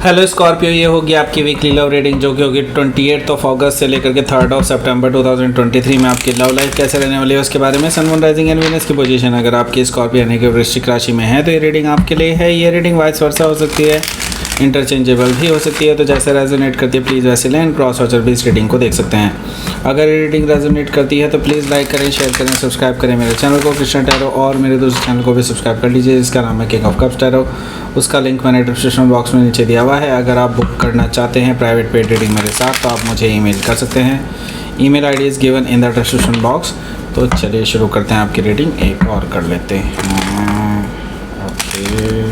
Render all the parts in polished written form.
Hello Scorpio, ये होगी आपकी वीकली लव रीडिंग जो कि होगी 28 अगस्त से लेकर के 3 सितंबर 2023 में आपकी लव लाइफ कैसे रहने वाली है उसके बारे में। सन, मून, राइजिंग एंड वीनस की पोजीशन अगर आपकी स्कॉर्पियो यानी कि वृश्चिक राशि में है तो ये रीडिंग आपके लिए है। ये रीडिंग वाइस वर्सा हो सकती है, इंटरचेंजेबल भी हो सकती है, तो जैसे रेजोनेट करती है प्लीज़ वैसे लें। क्रॉस वॉचर भी इस रीडिंग को देख सकते हैं। अगर ये रीडिंग रेजोनेट करती है तो प्लीज़ लाइक करें, शेयर करें, सब्सक्राइब करें मेरे चैनल को कृष्णा टैरो, और मेरे दूसरे चैनल को भी सब्सक्राइब कर लीजिए जिसका नाम है किंग ऑफ कप्स टैरो। उसका लिंक मैंने डिस्क्रिप्शन बॉक्स में नीचे दिया हुआ है। अगर आप बुक करना चाहते हैं प्राइवेट पेड रीडिंग मेरे साथ तो आप मुझे ईमेल कर सकते हैं। Email ID is given in the description box. तो चलिए शुरू करते हैं आपकी रीडिंग, एक और कर लेते हैं। Okay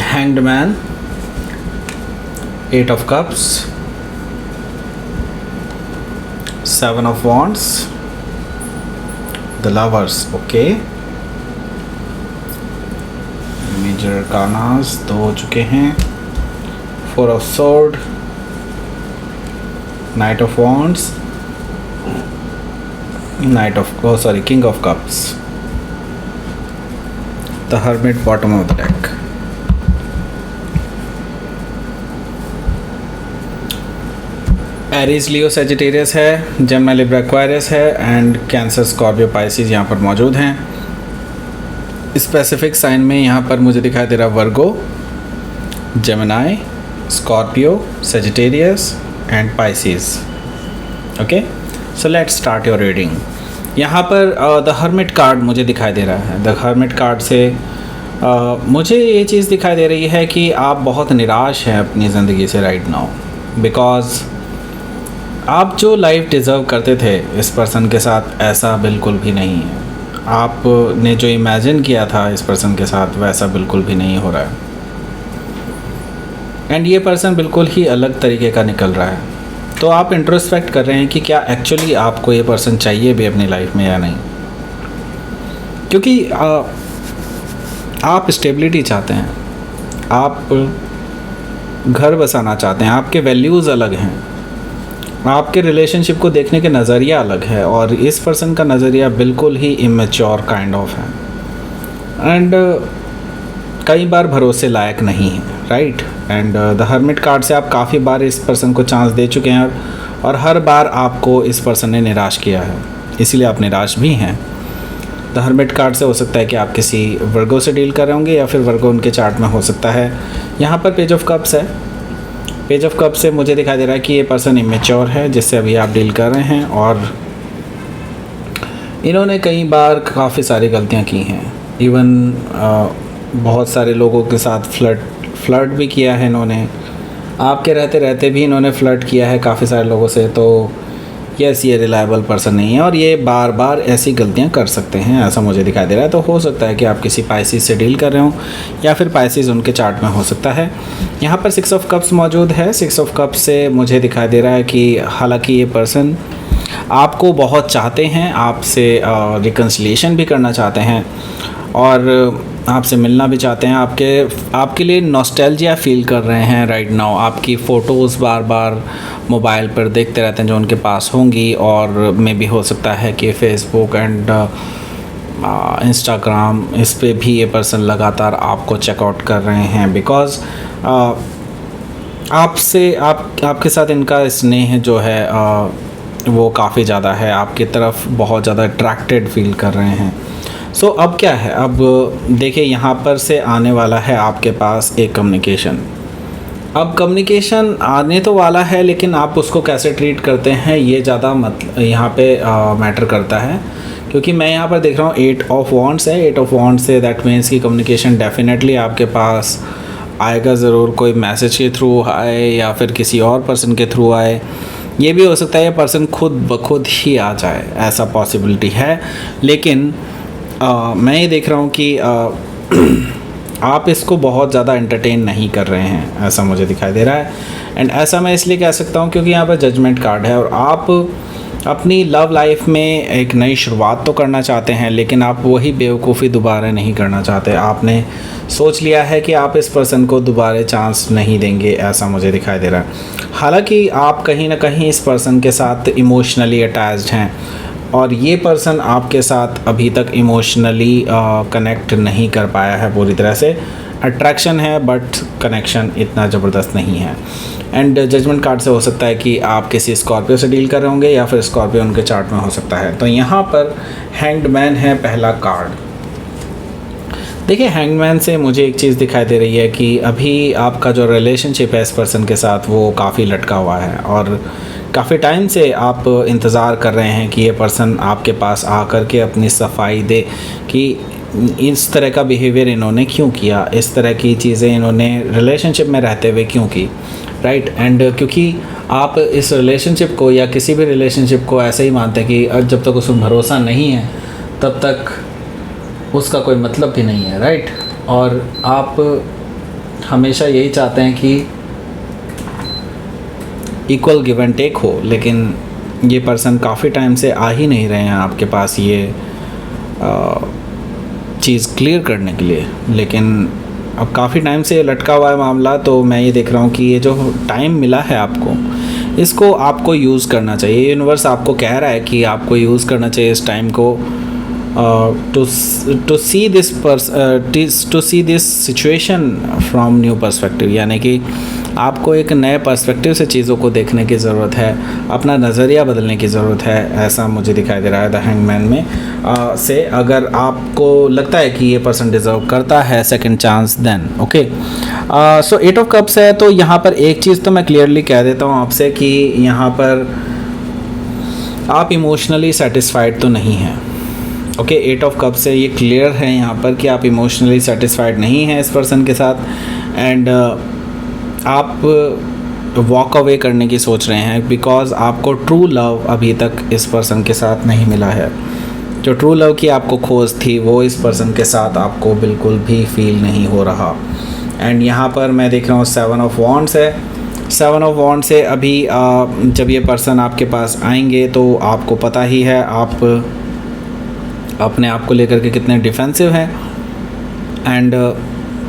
Hanged Man, 8 of Cups, 7 of Wands, the Lovers, okay. Major Arcanas 2 हो चुके हैं, 4 of Sword, Knight of Wands, King of Cups, the Hermit bottom of the deck. Aries, Leo, Sagittarius है, जेमिनी, लिब्रा, एक्वायरियस है and cancer, Scorpio, Pisces यहाँ पर मौजूद हैं। Specific sign में यहाँ पर मुझे दिखाई दे रहा Virgo, Gemini, Scorpio, Sagittarius and Pisces. Okay, so let's start your reading. यहाँ पर द हर्मिट कार्ड मुझे दिखाई दे रहा है। द हर्मिट कार्ड से मुझे ये चीज़ दिखाई दे रही है कि आप बहुत निराश हैं अपनी ज़िंदगी से राइट नाउ, बिकॉज आप जो लाइफ डिज़र्व करते थे इस पर्सन के साथ ऐसा बिल्कुल भी नहीं है। आपने जो इमेजिन किया था इस पर्सन के साथ वैसा बिल्कुल भी नहीं हो रहा है। एंड ये पर्सन बिल्कुल ही अलग तरीके का निकल रहा है। तो आप इंट्रोस्पेक्ट कर रहे हैं कि क्या एक्चुअली आपको ये पर्सन चाहिए भी अपनी लाइफ में या नहीं, क्योंकि आप स्टेबिलिटी चाहते हैं, आप घर बसाना चाहते हैं, आपके वैल्यूज़ अलग हैं, आपके रिलेशनशिप को देखने के नज़रिया अलग है और इस पर्सन का नज़रिया बिल्कुल ही इमेच्योर काइंड ऑफ है एंड कई बार भरोसे लायक नहीं है, right. And the hermit card से आप काफ़ी बार इस पर्सन को चांस दे चुके हैं और हर बार आपको इस पर्सन ने निराश किया है, इसीलिए आप निराश भी हैं। द हर्मिट कार्ड से हो सकता है कि आप किसी वर्गो से डील कर रहे होंगे या फिर वर्गो उनके चार्ट में हो सकता है। यहाँ पर पेज ऑफ कप्स है। पेज ऑफ कप से मुझे दिखाई दे रहा है कि ये पर्सन इमेच्योर है जिससे अभी आप डील कर रहे हैं और इन्होंने कई बार काफ़ी सारी गलतियां की हैं। इवन बहुत सारे लोगों के साथ फ्लर्ट भी किया है इन्होंने। आपके रहते रहते भी इन्होंने फ्लर्ट किया है काफ़ी सारे लोगों से। तो यस, ये रिलायबल पर्सन नहीं है और ये बार बार ऐसी गलतियां कर सकते हैं, ऐसा मुझे दिखाई दे रहा है। तो हो सकता है कि आप किसी पाइसिस से डील कर रहे हो या फिर पाइसिस उनके चार्ट में हो सकता है। यहाँ पर 6 ऑफ कप्स मौजूद है। 6 ऑफ कप्स से मुझे दिखाई दे रहा है कि हालांकि ये पर्सन आपको बहुत चाहते हैं, आपसे रिकन्सिलिएशन भी करना चाहते हैं और आपसे मिलना भी चाहते हैं, आपके लिए नॉस्टैल्जिया फील कर रहे हैं राइट नाउ। आपकी फ़ोटोज़ बार बार मोबाइल पर देखते रहते हैं जो उनके पास होंगी और मे भी हो सकता है कि फेसबुक एंड इंस्टाग्राम इस पे भी ये पर्सन लगातार आपको चेकआउट कर रहे हैं बिकॉज़ आपके साथ इनका स्नेह जो है वो काफ़ी ज़्यादा है, आपकी तरफ बहुत ज़्यादा अट्रैक्टेड फील कर रहे हैं। सो अब क्या है, अब देखिए यहाँ पर से आने वाला है आपके पास एक कम्युनिकेशन। अब कम्युनिकेशन आने तो वाला है लेकिन आप उसको कैसे ट्रीट करते हैं ये ज़्यादा यहाँ पे मैटर करता है, क्योंकि मैं यहाँ पर देख रहा हूँ 8 ऑफ वॉन्ड्स है। 8 of wands say that means की कम्युनिकेशन डेफिनेटली आपके पास आएगा ज़रूर, कोई मैसेज के थ्रू आए या फिर किसी और पर्सन के थ्रू आए। ये भी हो सकता है ये पर्सन खुद ब खुद ही आ जाए, ऐसा पॉसिबिलिटी है। लेकिन मैं ये देख रहा हूँ कि आप इसको बहुत ज़्यादा एंटरटेन नहीं कर रहे हैं, ऐसा मुझे दिखाई दे रहा है। एंड ऐसा मैं इसलिए कह सकता हूँ क्योंकि यहाँ पर जजमेंट कार्ड है और आप अपनी लव लाइफ में एक नई शुरुआत तो करना चाहते हैं, लेकिन आप वही बेवकूफ़ी दोबारा नहीं करना चाहते। आपने सोच लिया है कि आप इस पर्सन को दोबारा चांस नहीं देंगे, ऐसा मुझे दिखाई दे रहा है। हालांकि आप कहीं ना कहीं इस पर्सन के साथ इमोशनली अटैच्ड हैं और ये पर्सन आपके साथ अभी तक इमोशनली कनेक्ट नहीं कर पाया है पूरी तरह से। अट्रैक्शन है बट कनेक्शन इतना ज़बरदस्त नहीं है। एंड जजमेंट कार्ड से हो सकता है कि आप किसी स्कॉर्पियो से डील कर रहे होंगे या फिर स्कॉर्पियो उनके चार्ट में हो सकता है। तो यहाँ पर हैंग्ड मैन है पहला कार्ड। देखिए, हैंग्ड मैन से मुझे एक चीज़ दिखाई दे रही है कि अभी आपका जो रिलेशनशिप है इस पर्सन के साथ वो काफ़ी लटका हुआ है और काफ़ी टाइम से आप इंतज़ार कर रहे हैं कि ये पर्सन आपके पास आकर के अपनी सफाई दे कि इस तरह का बिहेवियर इन्होंने क्यों किया, इस तरह की चीज़ें इन्होंने रिलेशनशिप में रहते हुए क्यों की, राइट। एंड क्योंकि आप इस रिलेशनशिप को या किसी भी रिलेशनशिप को ऐसे ही मानते हैं कि जब तक उसमें भरोसा नहीं है तब तक उसका कोई मतलब भी नहीं है, राइट। और आप हमेशा यही चाहते हैं कि इक्वल गिव एंड टेक हो, लेकिन ये पर्सन काफ़ी टाइम से आ ही नहीं रहे हैं आपके पास ये चीज़ क्लियर करने के लिए। लेकिन अब काफ़ी टाइम से लटका हुआ है मामला, तो मैं ये देख रहा हूँ कि ये जो टाइम मिला है आपको, इसको आपको यूज़ करना चाहिए। यूनिवर्स आपको कह रहा है कि आपको यूज़ करना चाहिए इस टाइम को to see this situation from new perspective, यानी कि आपको एक नए पर्सपेक्टिव से चीज़ों को देखने की ज़रूरत है, अपना नज़रिया बदलने की ज़रूरत है, ऐसा मुझे दिखाई दे रहा है द हैंगमैन में से। अगर आपको लगता है कि ये पर्सन डिज़र्व करता है second chance, then okay. So 8 of cups है। तो यहाँ पर एक चीज़ तो मैं क्लियरली कह देता हूँ आपसे कि यहाँ पर आप इमोशनली सेटिस्फाइड तो नहीं हैं, ओके। 8 ऑफ कप से ये क्लियर है यहाँ पर कि आप इमोशनली सेटिस्फाइड नहीं हैं इस पर्सन के साथ। एंड आप वॉक अवे करने की सोच रहे हैं बिकॉज़ आपको ट्रू लव अभी तक इस पर्सन के साथ नहीं मिला है। जो ट्रू लव की आपको खोज थी वो इस पर्सन के साथ आपको बिल्कुल भी फील नहीं हो रहा। एंड यहाँ पर मैं देख रहा हूँ 7 ऑफ वॉन्ड्स है। 7 ऑफ वॉन्ड से अभी जब ये पर्सन आपके पास आएंगे तो आपको पता ही है आप अपने आप को लेकर के कितने डिफेंसिव हैं। एंड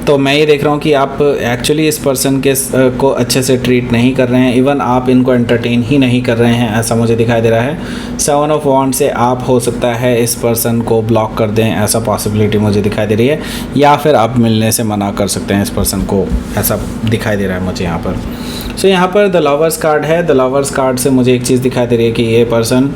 तो मैं ये देख रहा हूँ कि आप एक्चुअली इस पर्सन के को अच्छे से ट्रीट नहीं कर रहे हैं, इवन आप इनको एंटरटेन ही नहीं कर रहे हैं, ऐसा मुझे दिखाई दे रहा है। 7 ऑफ वॉन्ड से आप हो सकता है इस पर्सन को ब्लॉक कर दें, ऐसा पॉसिबिलिटी मुझे दिखाई दे रही है, या फिर आप मिलने से मना कर सकते हैं इस पर्सन को, ऐसा दिखाई दे रहा है मुझे यहाँ पर। सो यहाँ पर द लवर्स कार्ड है। द लवर्स कार्ड से मुझे एक चीज़ दिखाई दे रही है कि ये पर्सन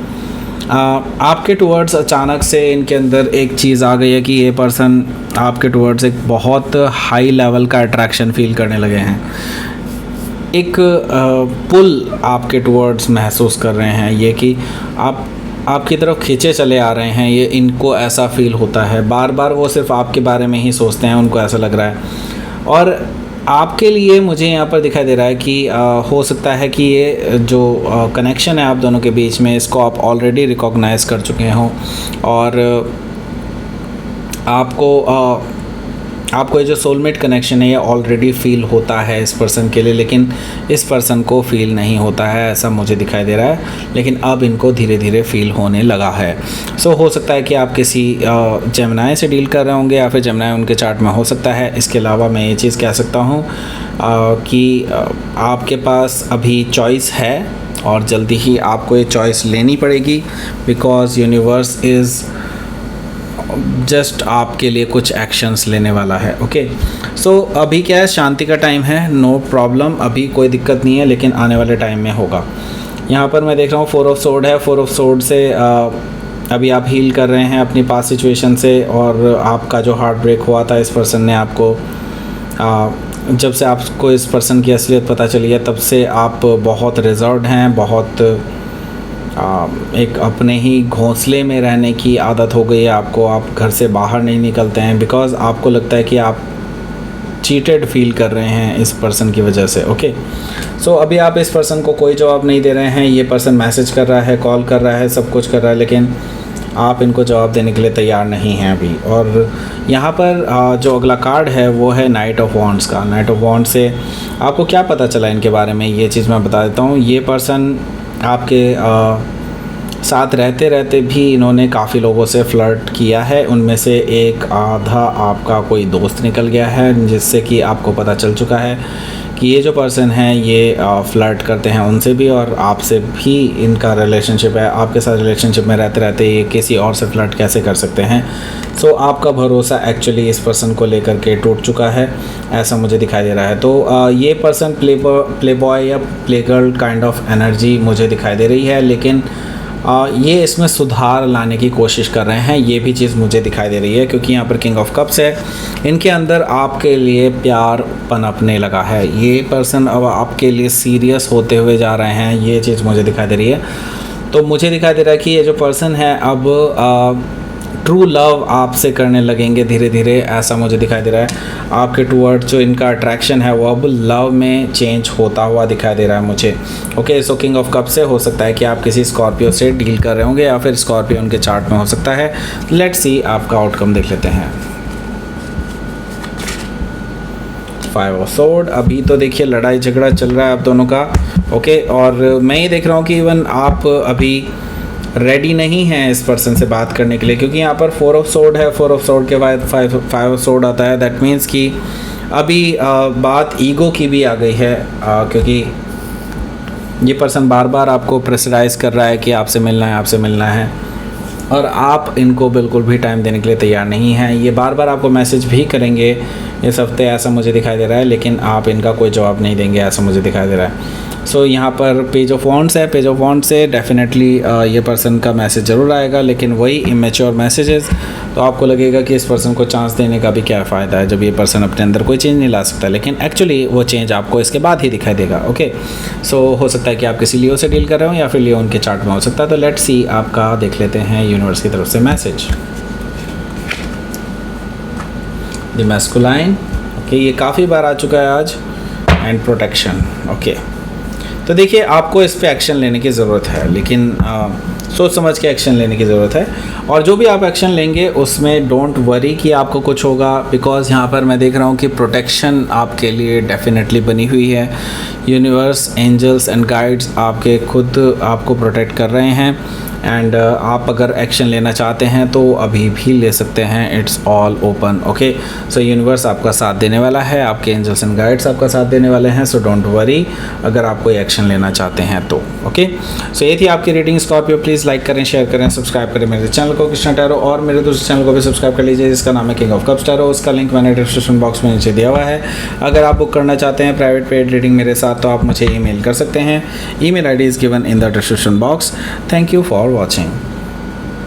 आपके टुवर्ड्स अचानक से इनके अंदर एक चीज़ आ गई है कि ये पर्सन आपके टुवर्ड्स एक बहुत हाई लेवल का अट्रैक्शन फील करने लगे हैं। एक पुल आपके टुवर्ड्स महसूस कर रहे हैं, ये कि आपकी तरफ खींचे चले आ रहे हैं, ये इनको ऐसा फील होता है। बार बार वो सिर्फ आपके बारे में ही सोचते हैं, उनको ऐसा लग रहा है। और आपके लिए मुझे यहाँ पर दिखाई दे रहा है कि हो सकता है कि ये जो कनेक्शन है आप दोनों के बीच में, इसको आप ऑलरेडी रिकॉग्नाइज़ कर चुके हों और आपको ये जो सोलमेट कनेक्शन है ये ऑलरेडी फ़ील होता है इस पर्सन के लिए, लेकिन इस पर्सन को फ़ील नहीं होता है, ऐसा मुझे दिखाई दे रहा है। लेकिन अब इनको धीरे धीरे फ़ील होने लगा है। सो हो सकता है कि आप किसी जेमिनाई से डील कर रहे होंगे या फिर जेमिनाई उनके चार्ट में हो सकता है। इसके अलावा मैं ये चीज़ कह सकता हूँ कि आपके पास अभी चॉइस है और जल्दी ही आपको ये चॉइस लेनी पड़ेगी, बिकॉज़ यूनिवर्स इज़ जस्ट आपके लिए कुछ एक्शंस लेने वाला है, ओके। सो अभी क्या है, शांति का टाइम है, नो प्रॉब्लम, अभी कोई दिक्कत नहीं है, लेकिन आने वाले टाइम में होगा। यहाँ पर मैं देख रहा हूँ 4 ऑफ सोर्ड है। 4 ऑफ सोर्ड से अभी आप हील कर रहे हैं अपनी पास्ट सिचुएशन से, और आपका जो हार्ट ब्रेक हुआ था इस पर्सन ने आपको जब से आपको इस पर्सन की असलियत पता चली है तब से आप बहुत रिजर्व्ड हैं, बहुत एक अपने ही घोंसले में रहने की आदत हो गई है आपको। आप घर से बाहर नहीं निकलते हैं बिकॉज़ आपको लगता है कि आप चीटेड फील कर रहे हैं इस पर्सन की वजह से, ओके। सो अभी आप इस पर्सन को कोई जवाब नहीं दे रहे हैं। ये पर्सन मैसेज कर रहा है, कॉल कर रहा है, सब कुछ कर रहा है, लेकिन आप इनको जवाब देने के लिए तैयार नहीं हैं अभी। और यहाँ पर जो अगला कार्ड है वो है नाइट ऑफ वॉन्ड्स का। नाइट ऑफ वॉन्ड्स से आपको क्या पता चला इनके बारे में, ये चीज़ मैं बता देता हूँ। ये पर्सन आपके साथ रहते रहते भी इन्होंने काफ़ी लोगों से फ्लर्ट किया है। उनमें से एक आधा आपका कोई दोस्त निकल गया है, जिससे कि आपको पता चल चुका है कि ये जो पर्सन है ये फ्लर्ट करते हैं उनसे भी, और आपसे भी इनका रिलेशनशिप है। आपके साथ रिलेशनशिप में रहते रहते ये किसी और से फ्लर्ट कैसे कर सकते हैं। सो आपका भरोसा एक्चुअली इस पर्सन को लेकर के टूट चुका है, ऐसा मुझे दिखाई दे रहा है। तो ये पर्सन प्ले बॉय या play girl kind of energy मुझे दिखाई दे रही है, लेकिन ये इसमें सुधार लाने की कोशिश कर रहे हैं, ये भी चीज़ मुझे दिखाई दे रही है, क्योंकि यहाँ पर किंग ऑफ कप्स है। इनके अंदर आपके लिए प्यार पनपने लगा है। ये पर्सन अब आपके लिए सीरियस होते हुए जा रहे हैं, ये चीज़ मुझे दिखाई दे रही है। तो मुझे दिखाई दे रहा है कि ये जो पर्सन है अब ट्रू लव आपसे करने लगेंगे धीरे धीरे, ऐसा मुझे दिखाई दे रहा है। आपके टूवर्ड जो इनका अट्रैक्शन है वो अब लव में चेंज होता हुआ दिखाई दे रहा है मुझे। Okay, so king of cup से हो सकता है कि आप किसी स्कॉर्पियो से डील कर रहे होंगे, या फिर स्कॉर्पियो उनके चार्ट में हो सकता है। लेट्स सी आपका आउटकम देख लेते हैं। 5 ऑफ सोर्ड। अभी तो देखिए लड़ाई झगड़ा चल रहा है आप दोनों का। ओके, और मैं ये देख रहा हूँ कि इवन आप अभी रेडी नहीं हैं इस पर्सन से बात करने के लिए, क्योंकि यहाँ पर 4 ऑफ सोर्ड है। 4 ऑफ सोर्ड के बाद 5 ऑफ सोर्ड आता है। दैट मीन्स कि अभी बात ईगो की भी आ गई है, क्योंकि ये पर्सन बार बार आपको प्रेशराइज कर रहा है कि आपसे मिलना है, आपसे मिलना है, और आप इनको बिल्कुल भी टाइम देने के लिए तैयार नहीं हैं। ये बार बार आपको मैसेज भी करेंगे इस हफ्ते, ऐसा मुझे दिखाई दे रहा है, लेकिन आप इनका कोई जवाब नहीं देंगे, ऐसा मुझे दिखाई दे रहा है। सो यहाँ पर पेज ऑफ वॉन्ड्स है। पेज ऑफ वॉन्ड्स से डेफिनेटली ये पर्सन का मैसेज ज़रूर आएगा, लेकिन वही इमेच्योर मैसेजेस। तो आपको लगेगा कि इस पर्सन को चांस देने का भी क्या फ़ायदा है, जब ये पर्सन अपने अंदर कोई चेंज नहीं ला सकता, लेकिन एक्चुअली वो चेंज आपको इसके बाद ही दिखाई देगा। ओके, सो हो सकता है कि आप किसी लियो से डील कर रहे हो, या फिर लियो उनके चार्ट में हो सकता है। तो लेट्स सी आपका देख लेते हैं यूनिवर्स की तरफ से मैसेज। The masculine. ओके, ये काफ़ी बार आ चुका है आज। And protection. ओके, तो देखिए आपको इस पे एक्शन लेने की ज़रूरत है, लेकिन सोच समझ के एक्शन लेने की ज़रूरत है। और जो भी आप एक्शन लेंगे उसमें डोंट वरी कि आपको कुछ होगा, बिकॉज़ यहाँ पर मैं देख रहा हूँ कि प्रोटेक्शन आपके लिए डेफिनेटली बनी हुई है। यूनिवर्स, एंजल्स एंड गाइड्स आपके खुद आपको प्रोटेक्ट कर रहे हैं। एंड आप अगर एक्शन लेना चाहते हैं तो अभी भी ले सकते हैं, it's all open. Okay, so universe आपका साथ देने वाला है, आपके एंजल्स एंड गाइड्स आपका साथ देने वाले हैं। सो डोंट वरी अगर आप कोई एक्शन लेना चाहते हैं तो। ओके, सो ये थी आपकी रीडिंग स्कॉर्पियो। प्लीज़ लाइक करें, शेयर करें, सब्सक्राइब करें मेरे चैनल को कृष्णा टैरो, और मेरे दूसरे चैनल को भी सब्सक्राइब कर लीजिए जिसका नाम है किंग ऑफ कप्स टैरो। उसका लिंक मैंने डिस्क्रिप्शन बॉक्स में नीचे दिया हुआ है। अगर आप बुक करना चाहते हैं प्राइवेट पेड रीडिंग मेरे साथ, तो आप मुझे ईमेल कर सकते हैं। Email ID is given in the description box. Thank you for watching.